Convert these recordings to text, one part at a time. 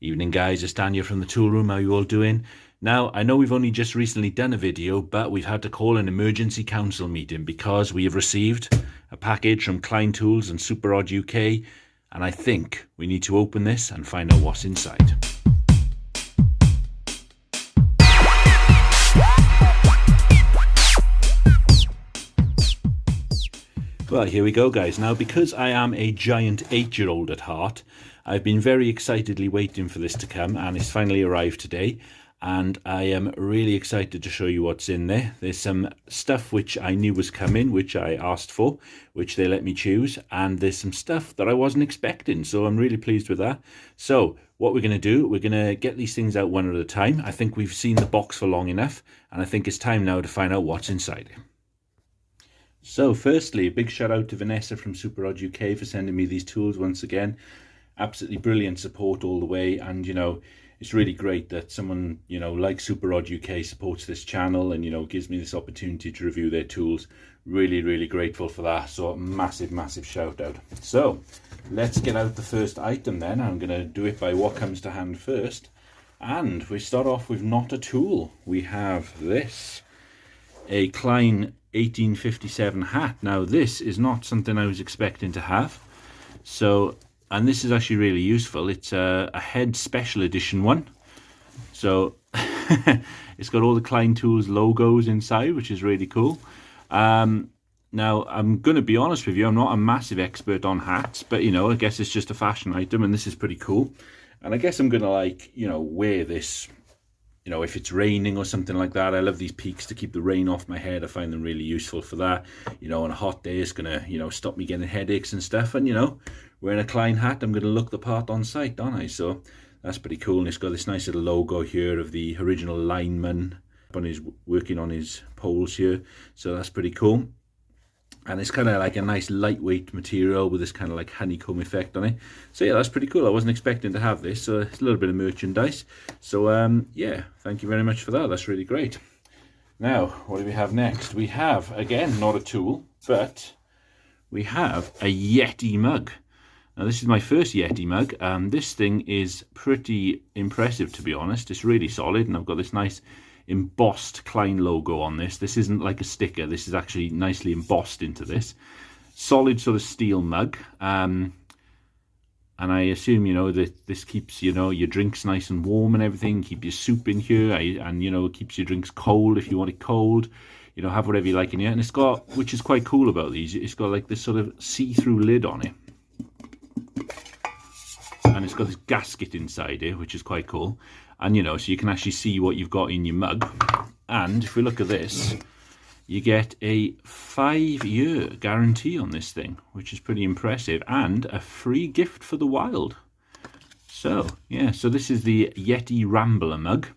Evening guys, it's Dan here from the tool room. How you all doing? Now, I know we've only just recently done a video, but we've had to call an emergency council meeting because we have received a package from Klein Tools and Super Odd UK, and I think we need to open this and find out what's inside. Well, here we go guys. Now, because I am a giant 8-year-old at heart, I've been very excitedly waiting for this to come, and it's finally arrived today, and I am really excited to show you what's in there. There's some stuff which I knew was coming, which I asked for, which they let me choose, and there's some stuff that I wasn't expecting, so I'm really pleased with that. So what we're going to do, we're going to get these things out one at a time. I think we've seen the box for long enough, and I think it's time now to find out what's inside it. So firstly, a big shout out to Vanessa from Super Odd UK for sending me these tools once again. Absolutely brilliant support all the way, and you know, it's really great that someone, you know, like Super Odd UK supports this channel and, you know, gives me this opportunity to review their tools. Really grateful for that. So massive shout out. So let's get out the first item then. I'm going to do it by what comes to hand first, and we start off with not a tool. We have this, a Klein 1857 hat. Now this is not something I was expecting to have, so, and this is actually really useful. It's a head special edition one, so it's got all the Klein Tools logos inside, which is really cool. Now I'm going to be honest with you, I'm not a massive expert on hats, but you know, I guess it's just a fashion item, and this is pretty cool, and I guess I'm going to, like, you know, wear this, you know, if it's raining or something like that. I love these peaks to keep the rain off my head. I find them really useful for that. You know, on a hot day, it's gonna, you know, stop me getting headaches and stuff. And you know, wearing a Klein hat, I'm gonna look the part on site, aren't I? So that's pretty cool. And it's got this nice little logo here of the original lineman on his, working on his poles here. So that's pretty cool. And it's kind of like a nice lightweight material with this kind of like honeycomb effect on it. So yeah, that's pretty cool. I wasn't expecting to have this, so it's a little bit of merchandise. So yeah, thank you very much for that. That's really great. Now, what do we have next? We have, again, not a tool, but we have a Yeti mug. Now this is my first Yeti mug. This thing is pretty impressive, to be honest. It's really solid, and I've got this nice embossed Klein logo on this. This isn't like a sticker, this is actually nicely embossed into this. Solid sort of steel mug, and I assume, you know, that this keeps, you know, your drinks nice and warm and everything, keep your soup in here, and you know, it keeps your drinks cold if you want it cold, you know, have whatever you like in here. And it's got, which is quite cool about these, it's got like this sort of see-through lid on it, and it's got this gasket inside here, which is quite cool. And you know, so you can actually see what you've got in your mug. And if we look at this, you get a 5-year guarantee on this thing, which is pretty impressive, and a free gift for the wild. So yeah, so this is the Yeti Rambler mug,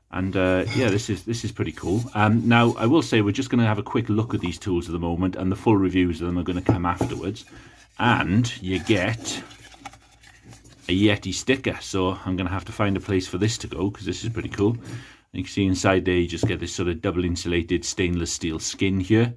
and yeah, this is pretty cool. Now I will say we're just going to have a quick look at these tools at the moment, and the full reviews of them are going to come afterwards. And you get a Yeti sticker, so I'm going to have to find a place for this to go, because this is pretty cool. You can see inside there you just get this sort of double insulated stainless steel skin here.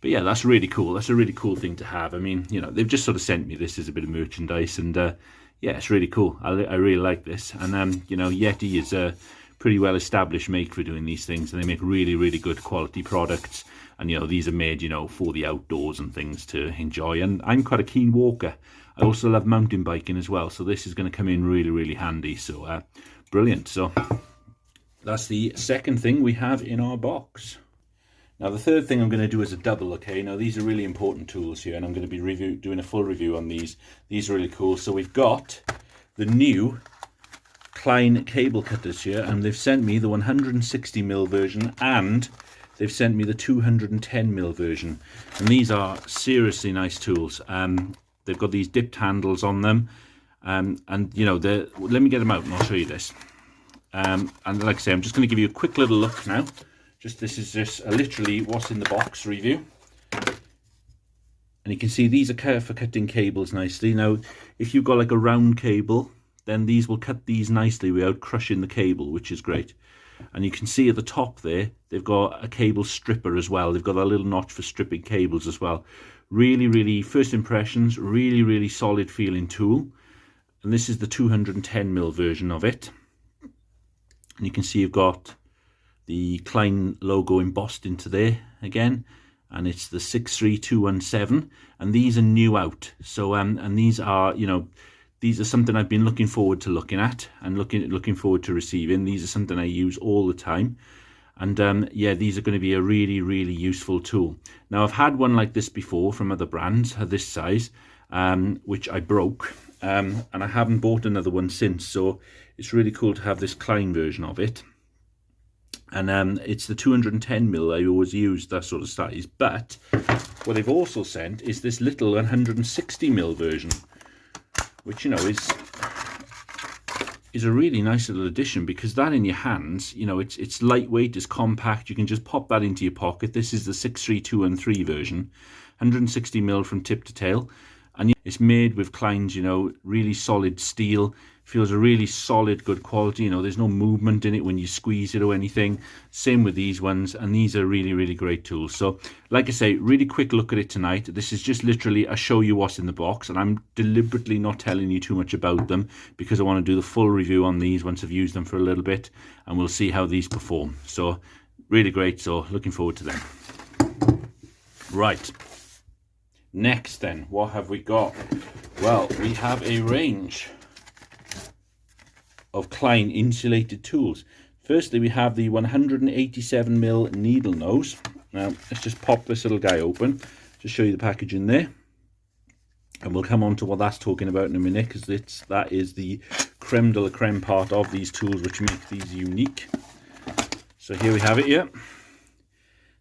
But yeah, that's really cool. That's a really cool thing to have. I mean, you know, they've just sort of sent me this as a bit of merchandise, and yeah, it's really cool. I really like this. And you know, Yeti is a pretty well established make for doing these things, and they make really good quality products. And you know, these are made, you know, for the outdoors and things to enjoy. And I'm quite a keen walker. I also love mountain biking as well, so this is going to come in really handy. So brilliant. So that's the second thing we have in our box. Now the third thing I'm going to do is a double. Okay, now these are really important tools here, and I'm going to be doing a full review on these. These are really cool. So we've got the new Klein cable cutters here, and they've sent me the 160mm version, and they've sent me the 210mm version, and these are seriously nice tools. They've got these dipped handles on them, and you know, let me get them out and I'll show you this. And like I say, I'm just going to give you a quick little look now. This is just literally what's in the box review. And you can see these are for cutting cables nicely. Now, if you've got like a round cable, then these will cut these nicely without crushing the cable, which is great. And you can see at the top there, they've got a cable stripper as well. They've got a little notch for stripping cables as well. Really, first impressions, really solid feeling tool. and this is the 210mm version of it. And you can see you've got the Klein logo embossed into there again, and it's the 63217, and these are new out. So and these are, you know, these are something I've been looking forward to looking at and looking forward to receiving. These are something I use all the time, and yeah, these are going to be a really, really useful tool. Now, I've had one like this before from other brands, this size, which I broke, and I haven't bought another one since. So it's really cool to have this Klein version of it. And it's the 210mm. I always use that sort of size, but what they've also sent is this little 160mm version, which, you know, is a really nice little addition, because that in your hands, you know, it's lightweight, it's compact, you can just pop that into your pocket. This is the 63213 version, 160mm from tip to tail, and it's made with Klein's, you know, really solid steel. Feels a really solid, good quality. You know, there's no movement in it when you squeeze it or anything. Same with these ones, and these are really, really great tools. So, like I say, really quick look at it tonight. This is just literally a show you what's in the box, and I'm deliberately not telling you too much about them because I want to do the full review on these once I've used them for a little bit, and we'll see how these perform. So, really great. So, looking forward to them. Right. Next, then, what have we got? Well, we have a range of Klein insulated tools. Firstly, we have the 187mm needle nose. Now, let's just pop this little guy open to show you the packaging there, and we'll come on to what that's talking about in a minute, because that is the creme de la creme part of these tools, which make these unique. So here we have it here.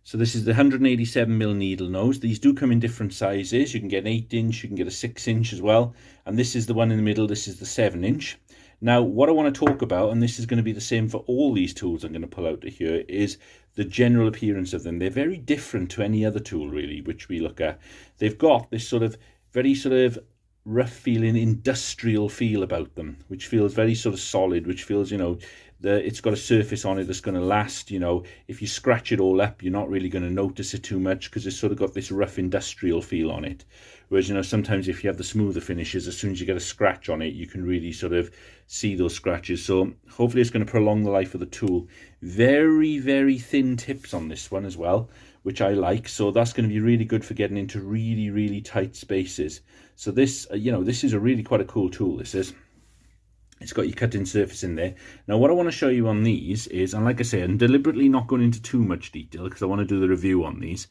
So this is the 187mm needle nose. These do come in different sizes. You can get an 8-inch, you can get a 6-inch as well, and this is the one in the middle. This is the 7-inch. Now, what I want to talk about, and this is going to be the same for all these tools I'm going to pull out of here, is the general appearance of them. They're very different to any other tool, really, which we look at. They've got this sort of very sort of rough feeling, industrial feel about them, which feels very sort of solid, which feels, you know, it's got a surface on it that's going to last. You know, if you scratch it all up, you're not really going to notice it too much, because it's sort of got this rough industrial feel on it. Whereas, you know, sometimes if you have the smoother finishes, as soon as you get a scratch on it, you can really sort of see those scratches. So hopefully it's going to prolong the life of the tool. Very, very thin tips on this one as well, which I like. So that's going to be really good for getting into really, really tight spaces. So this, you know, this is a really quite a cool tool, this is. It's got your cutting surface in there. Now, what I want to show you on these is, and like I say, I'm deliberately not going into too much detail because I want to do the review on these,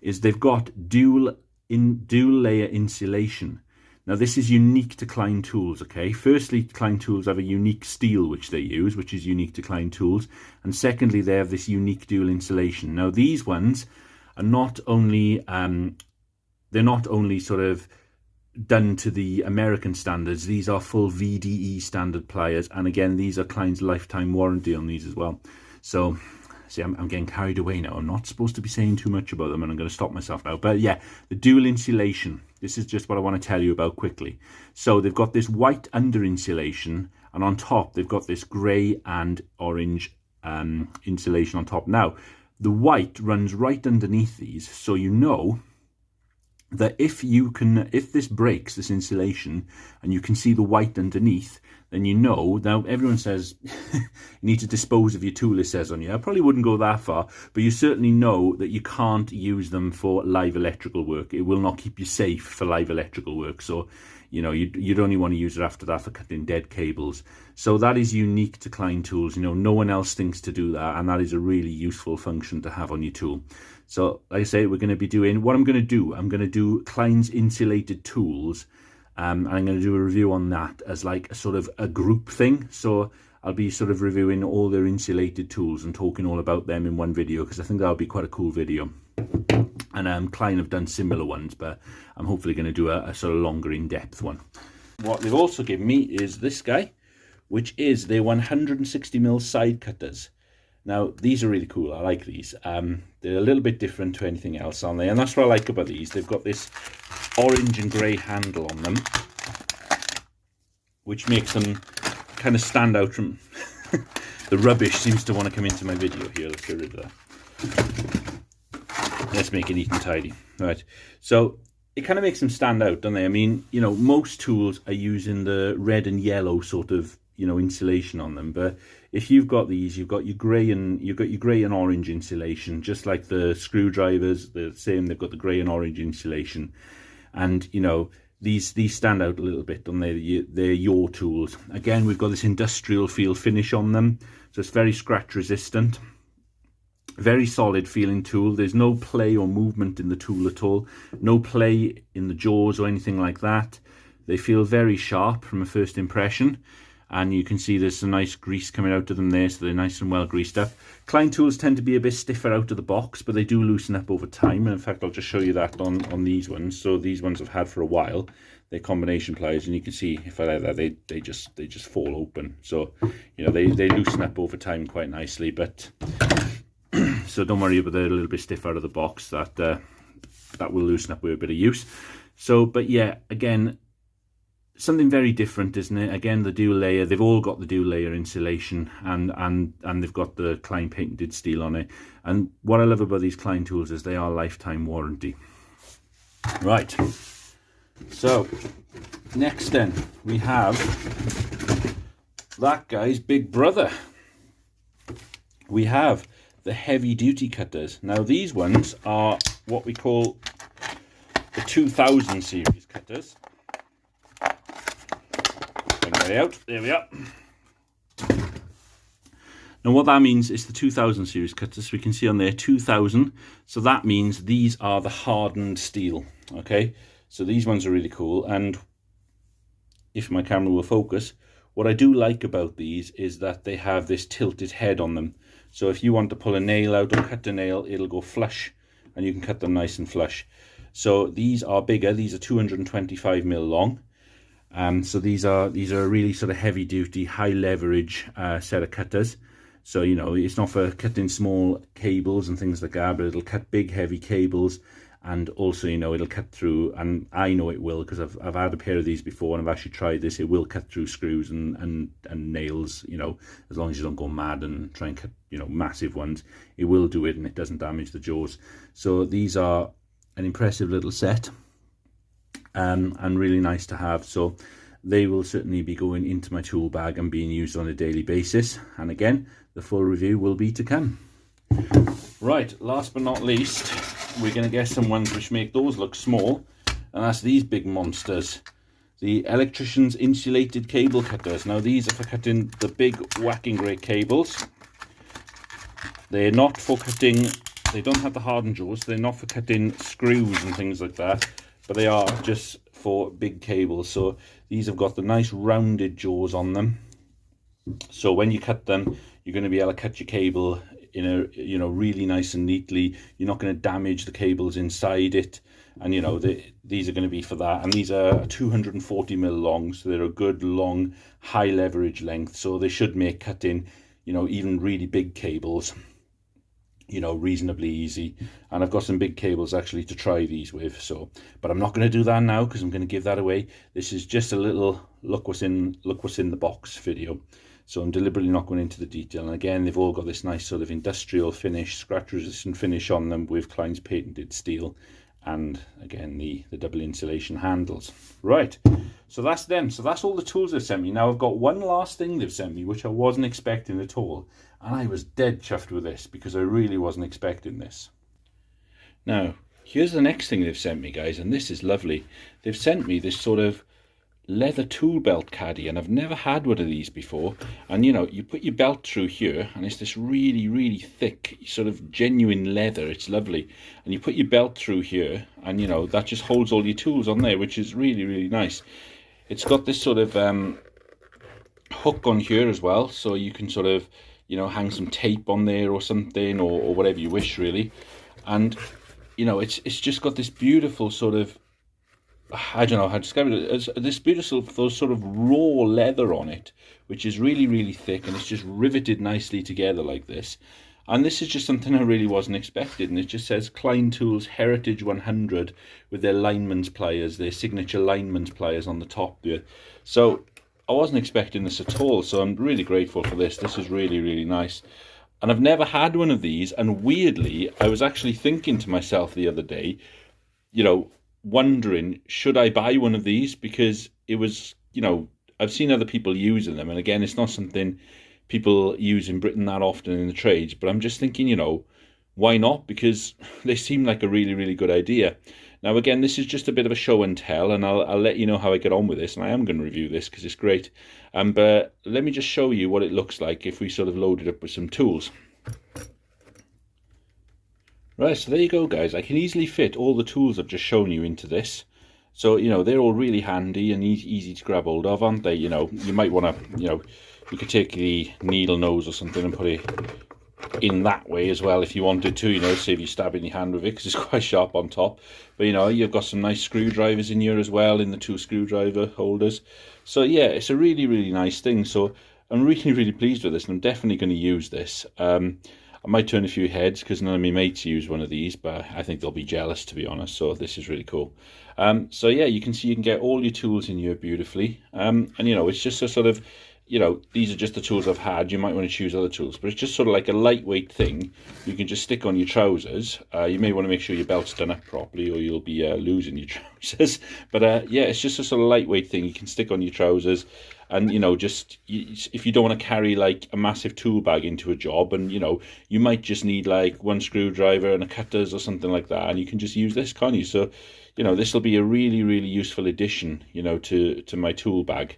is they've got dual layer insulation. Now, this is unique to Klein tools, okay? Firstly, Klein tools have a unique steel which they use, which is unique to Klein tools. And secondly, they have this unique dual insulation. Now, these ones are not only, they're not only sort of done to the American standards. These are full VDE standard pliers, and again, these are Klein's lifetime warranty on these as well. So see, I'm getting carried away now. I'm not supposed to be saying too much about them, and I'm going to stop myself now. But yeah, the dual insulation, this is just what I want to tell you about quickly. So they've got this white under insulation, and on top they've got this grey and orange insulation on top. Now, the white runs right underneath these, so you know that if this breaks, this insulation, and you can see the white underneath, then you know. Now, everyone says you need to dispose of your tool, it says on you. I probably wouldn't go that far, but you certainly know that you can't use them for live electrical work. It will not keep you safe for live electrical work. So, you know, you'd only want to use it after that for cutting dead cables. So that is unique to Klein tools. You know, no one else thinks to do that, and that is a really useful function to have on your tool. So, like I say, we're going to be doing, what I'm going to do Klein's insulated tools, and I'm going to do a review on that as like a sort of a group thing. So I'll be sort of reviewing all their insulated tools and talking all about them in one video, because I think that'll be quite a cool video. And Klein have done similar ones, but I'm hopefully going to do a sort of longer in-depth one. What they've also given me is this guy, which is their 160mm side cutters. Now, these are really cool. I like these. They're a little bit different to anything else on there, and that's what I like about these. They've got this orange and grey handle on them, which makes them kind of stand out from the rubbish. Seems to want to come into my video here. Let's get rid of that. Let's make it neat and tidy. Right. So it kind of makes them stand out, don't they? I mean, you know, most tools are using the red and yellow sort of, you know, insulation on them, but if you've got these, you've got your grey and orange insulation, just like the screwdrivers, the same. They've got the grey and orange insulation, and you know, these stand out a little bit, don't they? They're your tools. Again, we've got this industrial feel finish on them, so it's very scratch resistant. Very solid feeling tool. There's no play or movement in the tool at all. No play in the jaws or anything like that. They feel very sharp from a first impression. And you can see there's some nice grease coming out of them there, so they're nice and well greased up. Klein tools tend to be a bit stiffer out of the box, but they do loosen up over time. And in fact, I'll just show you that on these ones. So these ones I've had for a while. They're combination pliers, and you can see if I like that, they just fall open. So, you know, they loosen up over time quite nicely, but so don't worry about they're a little bit stiff out of the box. That will loosen up with a bit of use. So, but yeah, again, something very different, isn't it? Again, the dual layer, they've all got the dual layer insulation, and they've got the Klein patented steel on it. And what I love about these Klein tools is they are lifetime warranty. Right, so next then we have that guy's big brother. We have the heavy duty cutters. Now these ones are what we call the 2000 series cutters. Out. There we are. Now what that means is the 2000 series cutters. We can see on there 2000. So that means these are the hardened steel. Okay, so these ones are really cool. And if my camera will focus, what I do like about these is that they have this tilted head on them. So if you want to pull a nail out or cut a nail, it'll go flush, and you can cut them nice and flush. So these are bigger. These are 225mm long. So these are a really sort of heavy duty, high leverage set of cutters. So, you know, it's not for cutting small cables and things like that, but it'll cut big heavy cables, and also, you know, it'll cut through, and I know it will, because I've had a pair of these before and I've actually tried this. It will cut through screws and nails, you know, as long as you don't go mad and try and cut, you know, massive ones. It will do it, and it doesn't damage the jaws. So these are an impressive little set. And really nice to have. So they will certainly be going into my tool bag and being used on a daily basis. And again, the full review will be to come. Right, last but not least, we're going to get some ones which make those look small, and that's these big monsters, the Electrician's insulated cable cutters. Now these are for cutting the big whacking great cables. They're not for cutting, they don't have the hardened jaws, they're not for cutting screws and things like that, but they are just for big cables. So these have got the nice rounded jaws on them. So when you cut them, you're going to be able to cut your cable in a, you know, really nice and neatly. You're not going to damage the cables inside it. And, you know, these are going to be for that. And these are 240mm long, so they're a good long, high leverage length. So they should make cutting, you know, even really big cables, you know, reasonably easy. And I've got some big cables actually to try these with, so, but I'm not going to do that now because I'm going to give that away. This is just a little look what's in the box video, so I'm deliberately not going into the detail. And again, they've all got this nice sort of industrial finish, scratch resistant finish on them with Klein's patented steel, and again the double insulation handles. Right, so that's them. So that's all the tools they've sent me. Now I've got one last thing they've sent me which I wasn't expecting at all, and I was dead chuffed with this because I really wasn't expecting this. Now here's the next thing they've sent me, guys, and this is lovely. They've sent me this sort of leather tool belt caddy, and I've never had one of these before. And you know, you put your belt through here and it's this really thick sort of genuine leather. It's lovely. And you put your belt through here, and you know, that just holds all your tools on there, which is really nice. It's got this sort of hook on here as well, so you can sort of, you know, hang some tape on there or something, or whatever you wish really. And you know, it's just got this beautiful sort of, I don't know how to describe it. It's this beautiful sort of raw leather on it, which is really thick, and it's just riveted nicely together like this. And this is just something I really wasn't expecting. And it just says Klein Tools Heritage 100 with their lineman's pliers, their signature lineman's pliers on the top there. So I wasn't expecting this at all. So I'm really grateful for this. This is really nice. And I've never had one of these. And weirdly, I was actually thinking to myself the other day, you know, wondering, should I buy one of these? Because it was, you know, I've seen other people using them, and again, it's not something people use in Britain that often in the trades, but I'm just thinking, you know, why not? Because they seem like a really, really good idea. Now, again, this is just a bit of a show and tell, and I'll let you know how I get on with this, and I am going to review this because it's great. But let me just show you what it looks like if we sort of load it up with some tools. Right, so there you go, guys. I can easily fit all the tools I've just shown you into this. So, you know, they're all really handy and easy to grab hold of, aren't they? You know, you might want to, you know, you could take the needle nose or something and put it in that way as well if you wanted to, you know, save you stabbing your hand with it because it's quite sharp on top. But, you know, you've got some nice screwdrivers in here as well, in the 2 screwdriver holders. So, yeah, it's a really, really nice thing. So I'm really, really pleased with this, and I'm definitely going to use this. I might turn a few heads because none of my mates use one of these, but I think they'll be jealous, to be honest. So this is really cool. So yeah, you can see you can get all your tools in here beautifully. And you know, it's just a sort of, you know, these are just the tools I've had. You might want to choose other tools, but it's just sort of like a lightweight thing you can just stick on your trousers. You may want to make sure your belt's done up properly, or you'll be losing your trousers. But yeah, it's just a sort of lightweight thing you can stick on your trousers. And, you know, just if you don't want to carry like a massive tool bag into a job, and, you know, you might just need like 1 screwdriver and a cutters or something like that, and you can just use this, can't you? So, you know, this will be a really, really useful addition, you know, to my tool bag.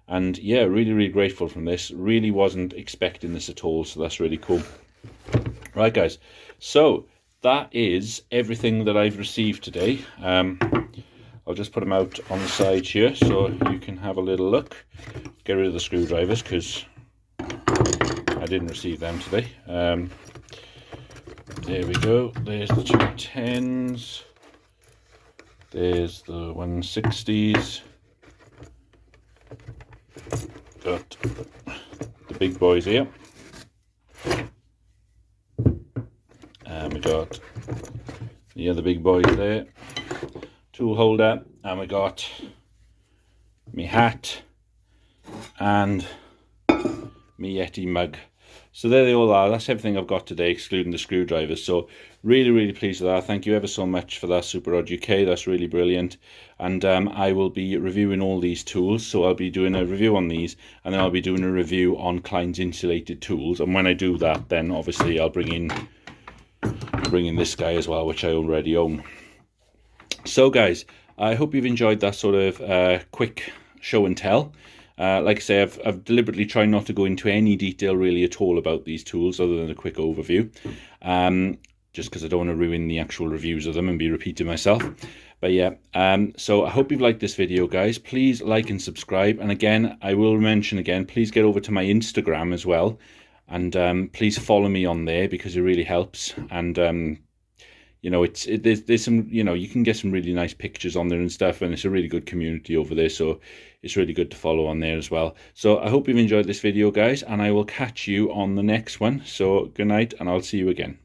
And yeah, really, really grateful from this. Really wasn't expecting this at all, so that's really cool. Right, guys, so that is everything that I've received today. I'll just put them out on the side here so you can have a little look. Get rid of the screwdrivers because I didn't receive them today. There we go. There's the 210s. There's the 160s. Got the big boys here. And we got the other big boys there. Tool holder, and we got me hat and me Yeti mug. So there they all are. That's everything I've got today, excluding the screwdrivers. So really, really pleased with that. Thank you ever so much for that, Super Rod UK. That's really brilliant. And I will be reviewing all these tools. So I'll be doing a review on these, and then I'll be doing a review on Klein's insulated tools. And when I do that, then obviously I'll bring in this guy as well, which I already own. So guys, I hope you've enjoyed that sort of quick show and tell. Like I say, I've deliberately tried not to go into any detail really at all about these tools other than a quick overview, just because I don't want to ruin the actual reviews of them and be repeating myself. But yeah, so I hope you've liked this video, guys. Please like and subscribe, and again, I will mention again, please get over to my Instagram as well, and please follow me on there because it really helps. And you know, there's some, you know, you can get some really nice pictures on there and stuff, and it's a really good community over there, so it's really good to follow on there as well. So I hope you've enjoyed this video, guys, and I will catch you on the next one. So good night, and I'll see you again.